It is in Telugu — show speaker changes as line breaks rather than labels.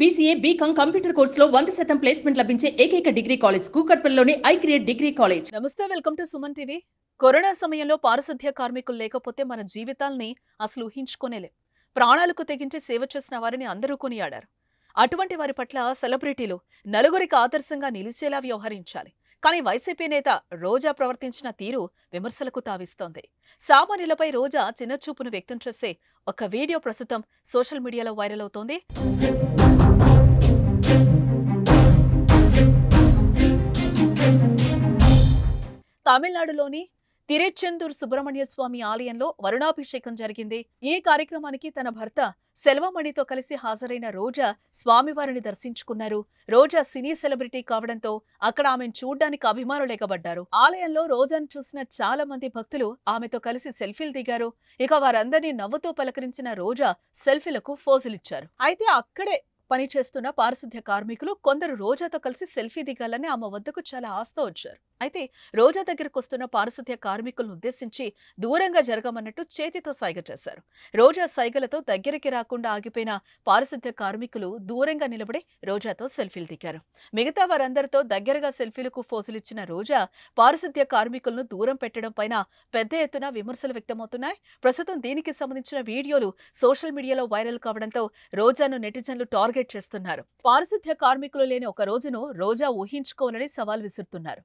BCA, BCom కంప్యూటర్ కోర్సులో 100% ప్లేస్‌మెంట్ లభించే ఏకైక డిగ్రీ కాలేజ్ కూకట్పల్లిలోని ఐక్రియేట్ డిగ్రీ కాలేజ్.
నమస్తే, welcome to Suman TV. Corona సమయంలో పారిశుద్ధ్య కార్మికులు లేకపోతే మన జీవితాల్ని అసలు ఊహించుకోనేలేం. ప్రాణాలకు తెగించి సేవ చేసిన వారిని అందరూ కొనియాడారు. అటువంటి వారి పట్ల సెలబ్రిటీలు నలుగురికి ఆదర్శంగా నిలిచేలా వ్యవహరించాలి. కానీ వైసీపీ నేత రోజా ప్రవర్తించిన తీరు విమర్శలకు తావిస్తోంది. సామాన్యులపై రోజా చిన్నచూపును వ్యక్తం చేసే ఒక వీడియో ప్రస్తుతం సోషల్ మీడియాలో వైరల్ అవుతోంది. తమిళనాడులోని తిరుచెందూర్ సుబ్రహ్మణ్య స్వామి ఆలయంలో వరుణాభిషేకం జరిగింది. ఈ కార్యక్రమానికి తన భర్త సెల్వమణితో కలిసి హాజరైన రోజా స్వామివారిని దర్శించుకున్నారు. రోజా సినీ సెలబ్రిటీ కావడంతో అక్కడ ఆమెను చూడ్డానికి అభిమానులు ఎగబడ్డారు. ఆలయంలో రోజాను చూసిన చాలా మంది భక్తులు ఆమెతో కలిసి సెల్ఫీలు దిగారు. ఇక వారందరినీ నవ్వుతూ పలకరించిన రోజా సెల్ఫీలకు ఫోజులిచ్చారు. అయితే అక్కడే పనిచేస్తున్న పారిశుద్ధ్య కార్మికులు కొందరు రోజాతో కలిసి సెల్ఫీ దిగాలని ఆమె వద్దకు చాలా ఆశతో వచ్చారు. అయితే రోజా దగ్గరకు వస్తున్న పారిశుద్ధ్య కార్మికులను ఉద్దేశించి దూరంగా జరగమన్నట్టు చేతితో సైగ చేశారు. రోజా సైగలతో దగ్గరికి రాకుండా ఆగిపోయిన పారిశుద్ధ్య కార్మికులు దూరంగా నిలబడి రోజాతో సెల్ఫీలు దిగారు. మిగతా వారందరితో దగ్గరగా సెల్ఫీలకు ఫోజులిచ్చిన రోజా పారిశుద్ధ్య కార్మికులను దూరం పెట్టడం పైన పెద్ద ఎత్తున విమర్శలు వ్యక్తమవుతున్నాయి. ప్రస్తుతం దీనికి సంబంధించిన వీడియోలు సోషల్ మీడియాలో వైరల్ కావడంతో రోజాను నెటిజన్లు టార్గెట్ చేస్తున్నారు. పారిశుద్ధ్య కార్మికులు లేని ఒక రోజును రోజా ఊహించుకోవాలని సవాల్ విసురుతున్నారు.